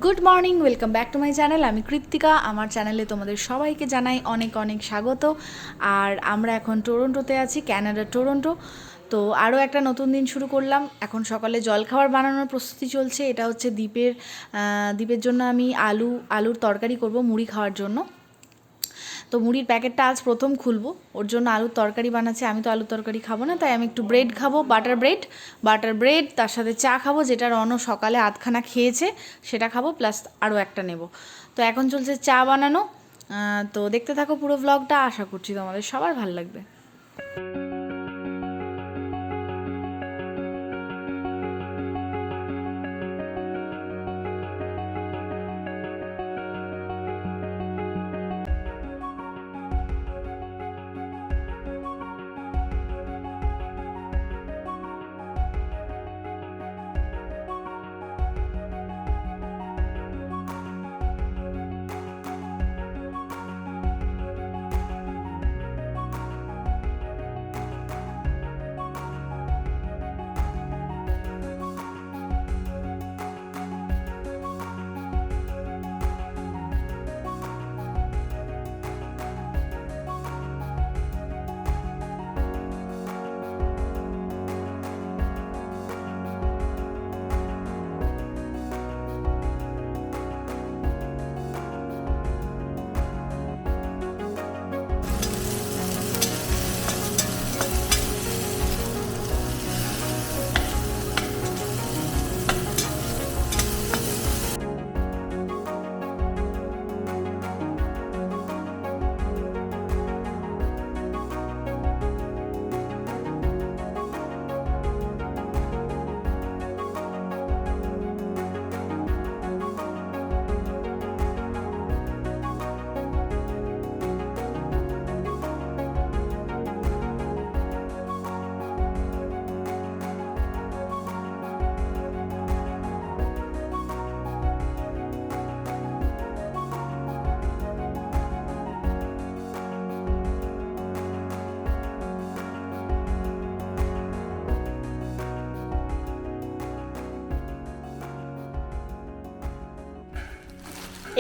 Good morning, welcome back to my channel. আমি কৃত্তিকা। আমার চ্যানেলে তোমাদের সবাইকে জানাই অনেক অনেক স্বাগত। আর আমরা এখন টরন্টোতে আছি, ক্যানাডার টরন্টো। তো আরও একটা নতুন দিন শুরু করলাম। এখন সকালে জলখাবার বানানোর প্রস্তুতি চলছে। এটা হচ্ছে দ্বীপের জন্য আমি আলুর তরকারি করব মুড়ি খাওয়ার জন্য। তো মুড়ির প্যাকেটটা আজ প্রথম খুলবো, ওর জন্য আলুর তরকারি বানাচ্ছি। আমি তো আলুর তরকারি খাবো না, তাই আমি একটু ব্রেড খাবো, বাটার ব্রেড, তার সাথে চা খাবো, যেটা রনও সকালে আধখানা খেয়েছে সেটা খাবো, প্লাস আরও একটা নেব। তো এখন চলছে চা বানানো। তো দেখতে থাকো পুরো ব্লগটা, আশা করছি তোমাদের সবার ভালো লাগবে।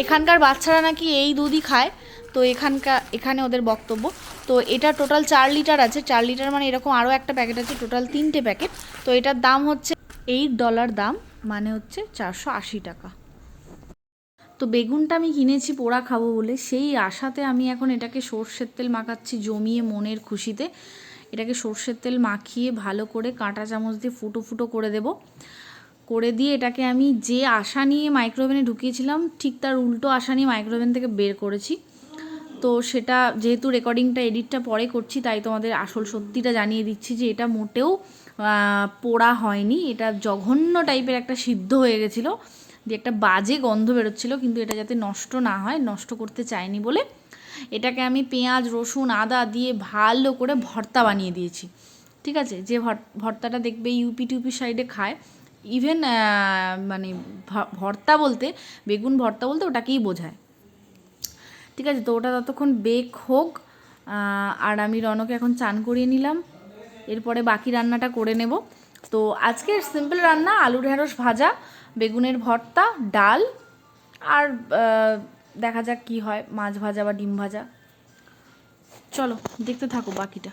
এখানকার বাচ্চারা নাকি এই দুধই খায়, তো এখানে ওদের বক্তব্য। তো এটা টোটাল 4 লিটার আছে, 4 লিটার মানে এরকম আরও একটা প্যাকেট আছে, টোটাল 3টে প্যাকেট। তো এটার দাম হচ্ছে $8 দাম, মানে হচ্ছে 480 টাকা। তো বেগুনটা আমি কিনেছি পোড়া খাবো বলে, সেই আশাতে আমি এখন এটাকে সর্ষের তেল মাখাচ্ছি জমিয়ে মনের খুশিতে। এটাকে সর্ষের তেল মাখিয়ে ভালো করে কাঁটা চামচ দিয়ে ফুটো ফুটো করে দিয়ে এটাকে আমি যে আশা নিয়ে মাইক্রোওভেনে ঢুকিয়েছিলাম, ঠিক তার উল্টো আশা নিয়ে মাইক্রোওভেন থেকে বের করেছি। তো সেটা যেহেতু এডিটটা পরে করছি, তাই তোমাদের আসল সত্যিটা জানিয়ে দিচ্ছি যে এটা মোটেও পোড়া হয়নি। এটা জঘন্য টাইপের একটা সিদ্ধ হয়ে গেছিলো, দিয়ে একটা বাজে গন্ধ বেরোচ্ছিলো। কিন্তু এটা যাতে নষ্ট না হয়, নষ্ট করতে চাইনি বলে এটাকে আমি পেঁয়াজ রসুন আদা দিয়ে ভালো করে ভর্তা বানিয়ে দিয়েছি। ঠিক আছে, যে ভর্তাটা দেখবে ইউপি টিউপি সাইডে খায়, ইভেন মানে ভর্তা বলতে, বেগুন ভর্তা বলতে ওটাকেই বোঝায়। ঠিক আছে, তো ওটা ততক্ষণ বেক হোক। আর আমি রনকে এখন চান করিয়ে নিলাম, এরপরে বাকি রান্নাটা করে নেব। তো আজকের সিম্পল রান্না, আলু ঢেঁড়স ভাজা, বেগুনের ভর্তা, ডাল, আর দেখা যাক কি হয়, মাছ ভাজা বা ডিম ভাজা। চলো দেখতে থাকো বাকিটা।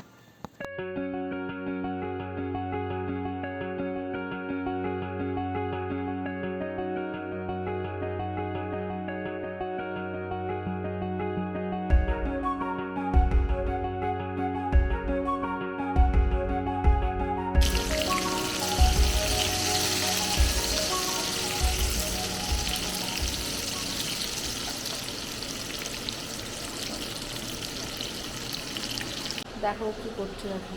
দেখো কি করছে, দেখো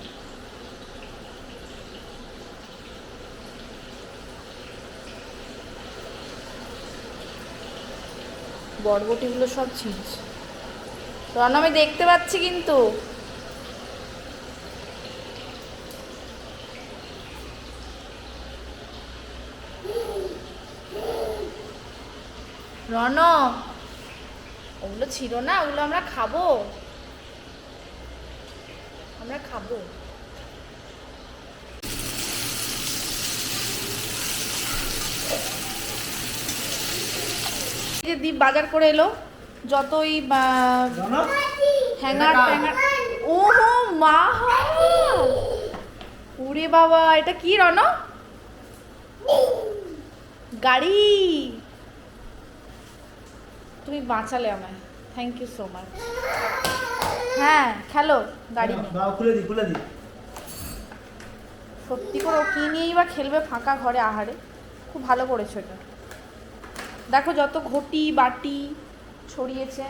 বরবটিগুলো সব ছিঁড়ছে। রন, আমি দেখতে পাচ্ছি কিন্তু। রন, ওগুলো ছিল না, ওগুলো আমরা খাবো, আমরা খাবো। যে দীপ বাজার করে এলো যতই হ্যাঙ্গার ট্যাঙ্গার। ও মা, ওরে বাবা, এটা কি রণ? গাড়ি। তুমি বাঁচালে আমায়, থ্যাংক ইউ সো মাচ। হ্যাঁ খেলো গাড়ি নিয়ে। খুলে দি খুলে দি। সত্যি করে ও কি নিয়েই বা খেলবে ফাঁকা ঘরে? আহারে, খুব ভালো করেছো এটা। দেখো যত ঘটি বাটি ছড়িয়েছে,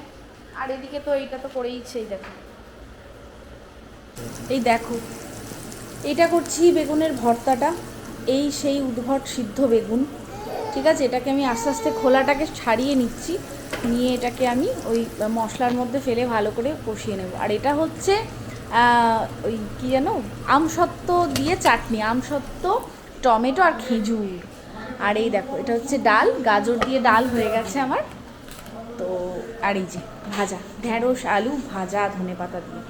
আর এদিকে তো এইটা তো করেইছে। এই দেখো, এই দেখো, এটা করছি বেগুনের ভর্তাটা। এই সেই উদ্ভট সিদ্ধ বেগুন, ঠিক আছে? এটাকে আমি আস্তে আস্তে খোলাটাকে ছাড়িয়ে নিচ্ছি, নিয়ে এটাকে আমি ওই মশলার মধ্যে ফেলে ভালো করে কষিয়ে নেব। আর এটা হচ্ছে ওই কী যেন, আমসত্ত্ব দিয়ে চাটনি, আমসত্ত্ব, টমেটো আর খেজুর। আর এই দেখো, এটা হচ্ছে ডাল, গাজর দিয়ে ডাল হয়ে গেছে আমার। তো আর এই যে ভাজা ঢ্যাঁড়স আলু ভাজা ধনেপাতা দিয়ে।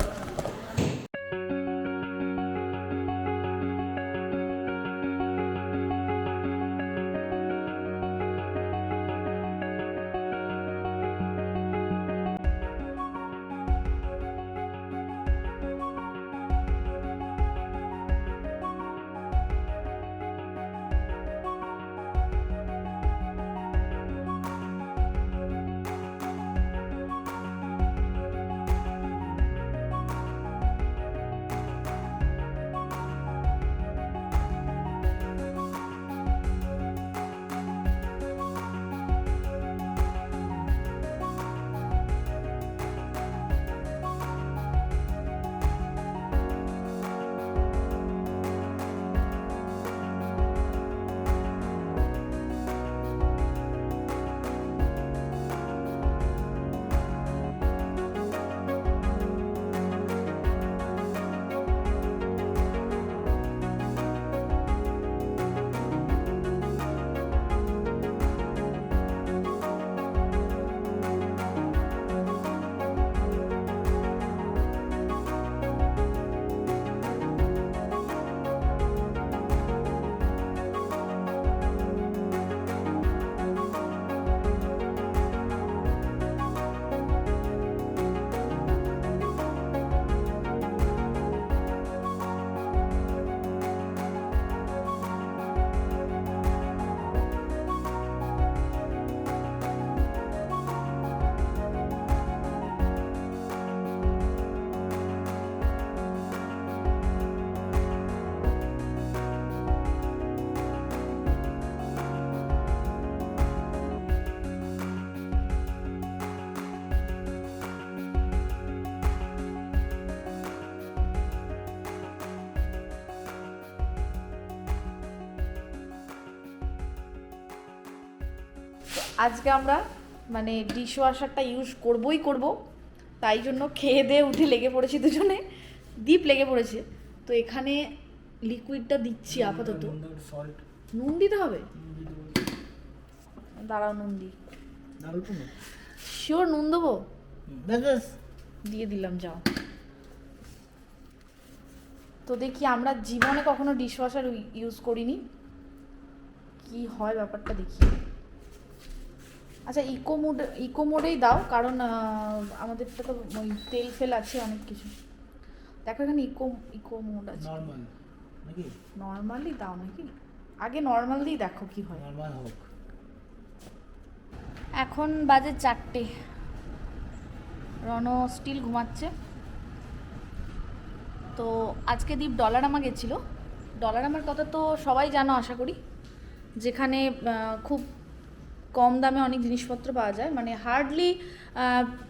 আজকে আমরা মানে ডিশওয়াশারটা ইউজ করবই করব, তাই জন্য খেয়ে দিয়ে উঠে লেগে পড়েছি দুজনে, দীপ লেগে পড়েছে। তো এখানে লিকুইডটা দিচ্ছি আপাতত। নুন দিতে হবে? দাঁড়াও নুন দিই। শিওর নুন দেবো? দিয়ে দিলাম, যাও। তো দেখি, আমরা জীবনে কখনো ডিশওয়াশার ইউজ করিনি, কি হয় ব্যাপারটা দেখি। আচ্ছা, ইকো মোডেই দাও, কারণ আমাদেরটা তো ওই তেল ফেল আছে অনেক কিছু। দেখো এখানে ইকো মোড আছে। নর্মালি দাও নাকি? আগে নর্মাল দিয়ে দেখো কি হয়। নর্মাল হোক। এখন বাজে 4টে, রণ স্টিল ঘুমাচ্ছে। তো আজকে দীপ ডলারামা গেছিলো। ডলারামার কথা তো সবাই জানো আশা করি, যেখানে খুব কম দামে অনেক জিনিসপত্র পাওয়া যায়, মানে হার্ডলি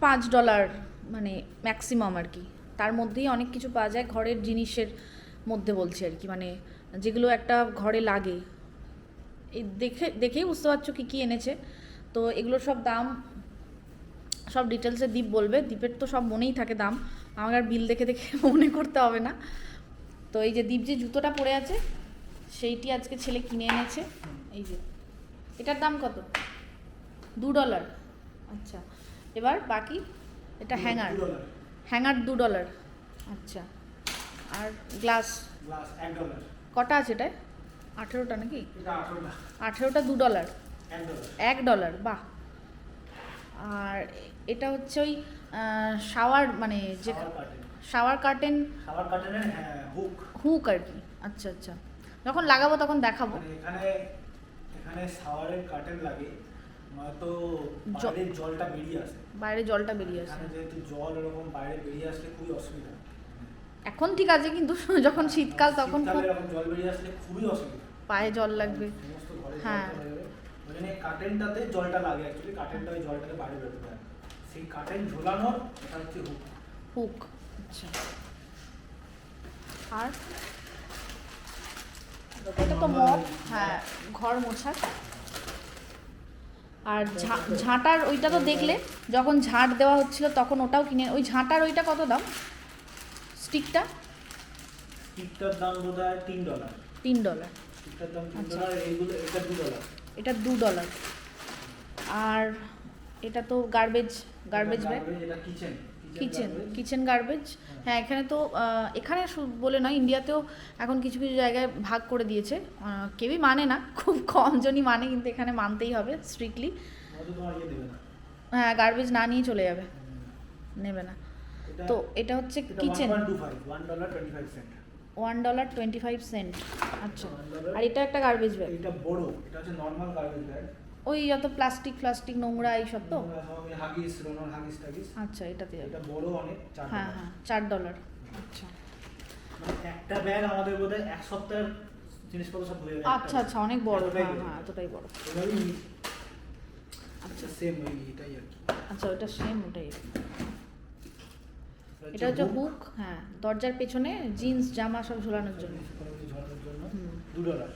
$5 মানে ম্যাক্সিমাম আর কি। তার মধ্যেই অনেক কিছু পাওয়া যায় ঘরের জিনিসের মধ্যে বলছি আর কি, মানে যেগুলো একটা ঘরে লাগে। এই দেখেই বুঝতে পারছো কী কী এনেছে। তো এগুলোর সব দাম, সব ডিটেলসে দীপ বলবে। দীপের তো সব মনেই থাকে দাম, আমাকে আর বিল দেখে দেখে মনে করতে হবে না। তো এই যে দীপ যে জুতোটা পরে আছে সেইটি আজকে ছেলে কিনে এনেছে। এই যে এটার দাম কত? $2। আচ্ছা, এবার বাকি এটা হ্যাঙ্গার $2। আচ্ছা, আর গ্লাস $1। কটা আছে এটায়? 18টা নাকি? $18টা $2। $1। বাহ, আর এটা হচ্ছে ওই শাওয়ার মানে যে শাওয়ার কার্টেনের হুক আর কি। আচ্ছা আচ্ছা, যখন লাগাবো তখন দেখাবো। এখানে এখানে শাওয়ারের কার্টেন লাগে, নয়তো বাইরে জলটা বেরিয়ে আসে। বাইরে জলটা বেরিয়ে আসে, যেহেতু জল এরকম বাইরে বেরিয়ে আসলে খুবই অসুবিধা। এখন ঠিক আছে, কিন্তু যখন শীতকাল তখন খুব এরকম জল বেরিয়ে আসলে খুবই অসুবিধা, পায়ে জল লাগবে। হ্যাঁ, ওই জন্য কার্টেনটাতে জলটা লাগে, অ্যাকচুয়ালি কার্টেনটা ওই জলটাকে বাইরে বেরোতে দেয়, সেই কার্টেন ঝোলানোর এটা হচ্ছে হুক। আচ্ছা, আর এটা তো মপ, হ্যাঁ, ঘর মোছার। আর ঝাঁটার ওইটা তো দেখলে যখন ঝাঁট দেওয়া হচ্ছিল তখন ওটাও কিনে। ওই ঝাঁটার ওইটা কত দাম? স্টিকটার দাম বোধহয় $3। $3। স্টিকটার দাম $3, এইগুলো এটা $2। এটা $2। আর এটা তো গার্বেজ ব্যাগ, এটা কিচেন গার্বেজ। হ্যাঁ, এখানে তো এখানে বলে নয়, ইন্ডিয়াতেও এখন কিছু কিছু জায়গায় ভাগ করে দিয়েছে। কেউই মানে না, খুব কম জনই মানে, কিন্তু এখানে মানতেই হবে স্ট্রিক্টলি। হ্যাঁ, গার্বেজ না নিয়ে চলে যাবে, নেবে না। তো এটা হচ্ছে কিচেন, $1.25। আচ্ছা, আর এটা একটা গার্বেজ ব্যাগ, এটা বড়, এটা হচ্ছে নরমাল গার্বেজ ব্যাগ। ওই যত প্লাস্টিক নোংরা এইসব তো। হাগিস, রোনার হাগিস টাগিস। আচ্ছা, এটাতে এটা বড় অনেক, $4। হ্যাঁ হ্যাঁ, $4। আচ্ছা, মানে একটা ব্যাগ আমাদের বোধহয় এক সপ্তাহের জিনিসপত্র সব হয়ে যায়। আচ্ছা আচ্ছা, অনেক বড়। হ্যাঁ, এতটাই বড়। আচ্ছা, সেম এটাই আর কি। আচ্ছা, ওটা সেম, ওটাই। এটা হচ্ছে হুক, হ্যাঁ, দরজার পেছনে জিন্স জামা সব ঝোলানোর জন্য। $2।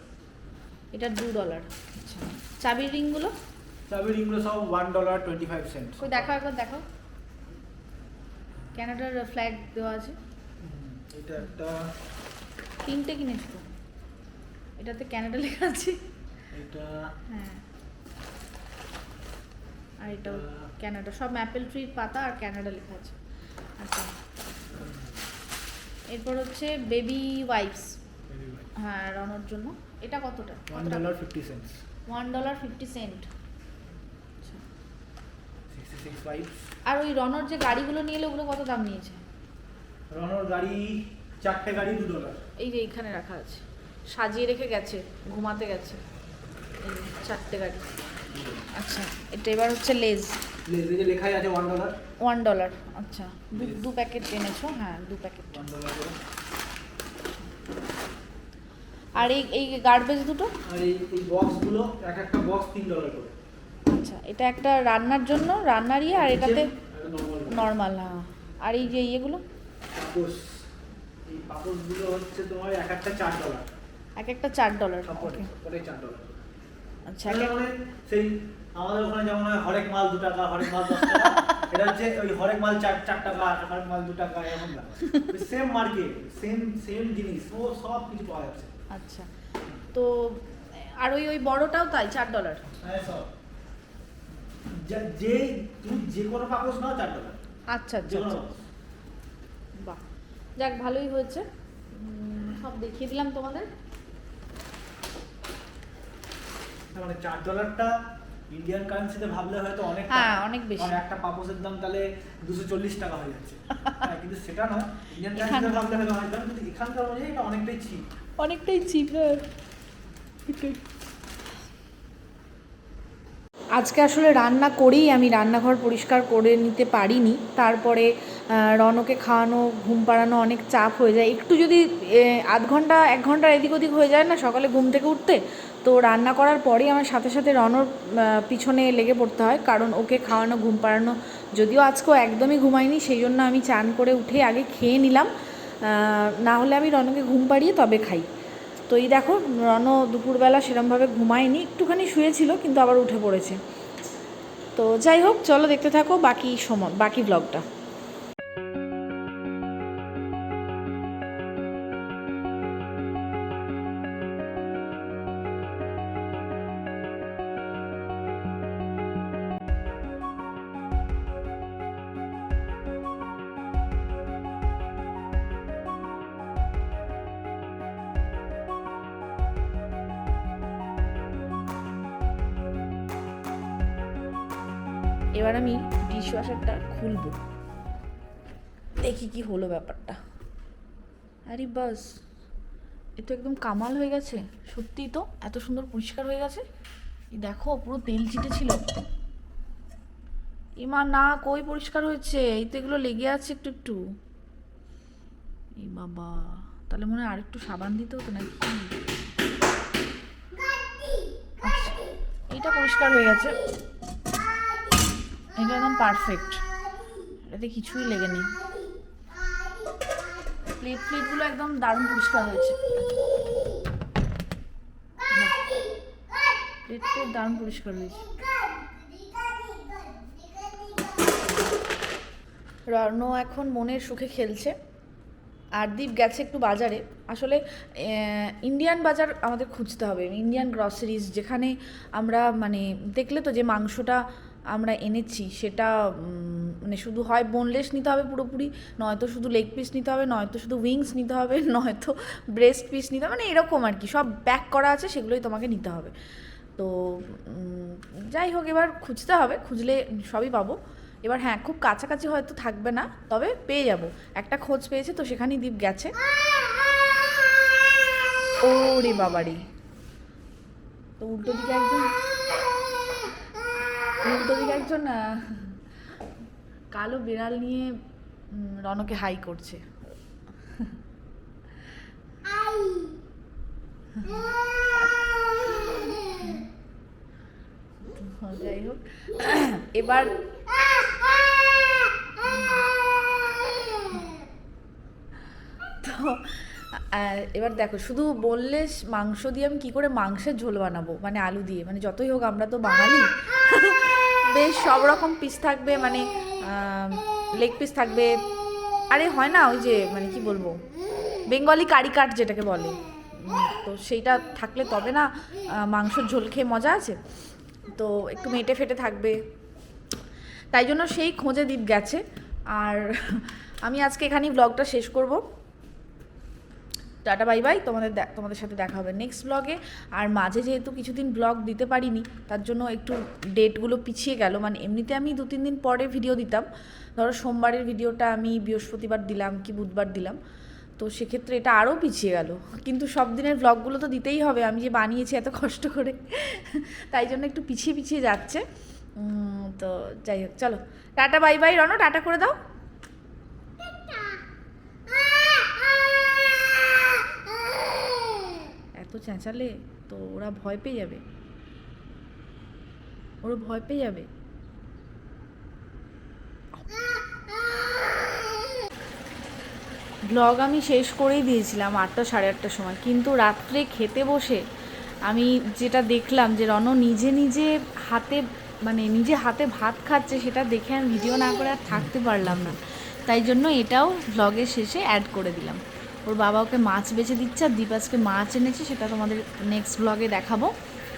এটা $2। আচ্ছা, চাবির রিংগুলো সব $1.25। ওই দেখো, একবার দেখো, ক্যানাডার ফ্ল্যাগ দেওয়া আছে। এটা একটা 3টে কিনেছো তো, এটাতে ক্যানাডা লেখা আছে। এটা হ্যাঁ, আর এটাও ক্যানাডা, সব ম্যাপেল ট্রির পাতা আর ক্যানাডা লেখা আছে। আচ্ছা, এরপর হচ্ছে বেবি ওয়াইপস, হ্যাঁ, রনোর জন্য। এটা কতটা? $1.50। $1.50। আচ্ছা, 66 ওয়াইপস। আর ওই রনোর যে গাড়িগুলো নিয়ে এলো, ওগুলো কত দাম নিয়েছে? রনোর গাড়ি, 4টে গাড়ি $2। এই যে এইখানে রাখা আছে, সাজিয়ে রেখে গেছে, ঘুমাতে গেছে, এই 4টে গাড়ি। আচ্ছা, এটা এবার হচ্ছে লেজ, এই যে লেখাই আছে $1। আচ্ছা, দু প্যাকেট এনেছো? হ্যাঁ, 2 প্যাকেট। $1। আর এই গার্বেজ দুটো, আর এই বক্সগুলো, একটা বক্স $3 করে। আচ্ছা, এটা একটা রান্নার জন্য, রান্নার ইয়ে, আর এটাতে নর্মাল। হ্যাঁ, আর এই যে ইয়েগুলো পাপোশ, এই পাপোশগুলো হচ্ছে তোমার একটা $4। একটা $4। ওকে, ওটাই $4। আচ্ছা, মানে সেই আমাদের ওখানে যেমন হয় হরেক মাল $2, হরেক মাল $10, এটা হচ্ছে ওই হরেক মাল $4, হরেক মাল $2, এরকম না। সেম মার্কেট, সেম জিনিস, ও সব কিছু পাওয়া যাচ্ছে। আচ্ছা, তো আর ওই বড়টাও তাই $4? হ্যাঁ, সব যে তুমি যে কোনো পাপোশ নাও $4। আচ্ছা আচ্ছা, বাহ, যাক, ভালোই হয়েছে, সব দেখিয়ে দিলাম তোমাদের। মানে $4টা ইন্ডিয়ান কারেন্সিতে ভাবলে হয়তো অনেক, হ্যাঁ, অনেক বেশি। একটা পাপোশের দাম তাহলে $240 হয়ে যাচ্ছে। হ্যাঁ, কিন্তু সেটা নয়, ইন্ডিয়ান কারেন্সিতে ভাবলে হয়তো অনেক দাম, কিন্তু এখানকার অনুযায়ী এটা অনেকটাই চিপ। আজকে আসলে রান্না করেই আমি রান্নাঘর পরিষ্কার করে নিতে পারিনি। তারপরে রনকে খাওয়ানো, ঘুম পাড়ানো অনেক চাপ হয়ে যায়। একটু যদি আধ ঘন্টা 1 ঘন্টা এদিক ওদিক হয়ে যায় না সকালে ঘুম থেকে উঠতে, তো রান্না করার পরেই আমার সাথে সাথে রনর পিছনে লেগে পড়তে হয়, কারণ ওকে খাওয়ানো, ঘুম পাড়ানো। যদিও আজকেও একদমই ঘুমাইনি, সেই জন্য আমি চান করে উঠে আগে খেয়ে নিলাম, না হলে আমি রনকে ঘুম পাড়িয়ে তবে খাই। তো এই দেখো, রন দুপুরবেলা সেরমভাবে ঘুমায়নি, একটুখানি শুয়েছিল, কিন্তু আবার উঠে পড়েছে। তো যাই হোক, চলো দেখতে থাকো বাকি ব্লগটা। এবার আমি ডিশওয়াশারটা খুলবো, দেখি কি হলো ব্যাপারটা। আরে বাস, এ তো একদম কামাল হয়ে গেছে, সত্যিই তো এত সুন্দর পরিষ্কার হয়ে গেছে। এই দেখো পুরো তেল চিটে ছিল। এমা না, কই পরিষ্কার হয়েছে, এই তো এগুলো লেগে আছে একটু একটু। এই বাবা, তাহলে মনে হয় আরেকটু সাবান দিতে হতো নাকি। আচ্ছা, এইটা পরিষ্কার হয়ে গেছে, এটা একদম পারফেক্ট, এটাতে কিছুই লেগে নেই। প্লেটগুলো একদম দারুণ পরিষ্কার হয়েছে, প্লেট দারুণ পরিষ্কার হয়েছে। রর্ণ এখন মনের সুখে খেলছে, আর দীপ গেছে একটু বাজারে। আসলে ইন্ডিয়ান বাজার আমাদের খুঁজতে হবে, ইন্ডিয়ান গ্রসারিজ, যেখানে আমরা মানে দেখলে তো যে মাংসটা আমরা এনেছি সেটা মানে শুধু হয় বোনলেস নিতে হবে পুরোপুরি, নয়তো শুধু লেগ পিস নিতে হবে, নয়তো শুধু উইংস নিতে হবে, নয়তো ব্রেস্ট পিস নিতে হবে, মানে এরকম আর কি, সব প্যাক করা আছে, সেগুলোই তোমাকে নিতে হবে। তো যাই হোক, এবার খুঁজতে হবে, খুঁজলে সবই পাবো। এবার হ্যাঁ, খুব কাছাকাছি হয়তো থাকবে না, তবে পেয়ে যাব। একটা খোঁজ পেয়েছে, তো সেখানেই দীপ গেছে। ওরে বাবারি, তো উল্টো দিকে একজন কালো বিড়াল নিয়ে রনকে হাই করছে। যাই হোক, এবার তো এবার দেখো, শুধু বললে মাংস দিয়ে আমি কী করে মাংসের ঝোল বানাবো, মানে আলু দিয়ে, মানে যতই হোক আমরা তো বাঙালি, বেশ সব রকম পিস থাকবে, মানে লেগ পিস থাকবে, আরে হয় না ওই যে মানে কি বলবো, বেঙ্গলি কারি কাট যেটাকে বলে, তো সেইটা থাকলে তবে না মাংসের ঝোল খেয়ে মজা আছে। তো একটু মেটে ফেটে থাকবে, তাই জন্য সেই খোঁজে দীপ গেছে। আর আমি আজকে এখানেই ব্লগটা শেষ করব। টাটা বাই বাই, তোমাদের সাথে দেখা হবে নেক্সট ব্লগে। আর মাঝে যেহেতু কিছুদিন ব্লগ দিতে পারিনি, তার জন্য একটু ডেটগুলো পিছিয়ে গেল, মানে এমনিতে আমি 2-3 দিন পরে ভিডিও দিতাম, ধরো সোমবারের ভিডিওটা আমি বৃহস্পতিবার দিলাম কি বুধবার দিলাম, তো সেক্ষেত্রে এটা আরও পিছিয়ে গেল। কিন্তু সব দিনের ব্লগগুলো তো দিতেই হবে, আমি যে বানিয়েছি এত কষ্ট করে, তাই জন্য একটু পিছিয়ে পিছিয়ে যাচ্ছে। তো যাই হোক, চলো tata bye bye. Rono, tata করে দাও। এত চেঁচালে তো ওরা ভয় পেয়ে যাবে, ব্লগ আমি শেষ করেই দিয়েছিলাম 8টা 8:30টার সময়, কিন্তু রাত্রে খেতে বসে আমি যেটা দেখলাম যে রণ নিজে হাতে ভাত খাচ্ছে, সেটা দেখে আমি ভিডিও না করে আর থাকতে পারলাম না, তাই জন্য এটাও ব্লগের শেষে অ্যাড করে দিলাম। ওর বাবা ওকে মাছ বেছে দিচ্ছে, আর দীপ আজকে মাছ এনেছে, সেটা তোমাদের নেক্সট ব্লগে দেখাবো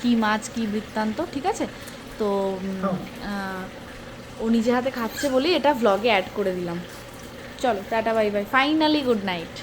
কী মাছ কী বৃত্তান্ত, ঠিক আছে? তো ও নিজে হাতে খাচ্ছে বলেই এটা ব্লগে অ্যাড করে দিলাম। চলো tata bye bye, finally good night.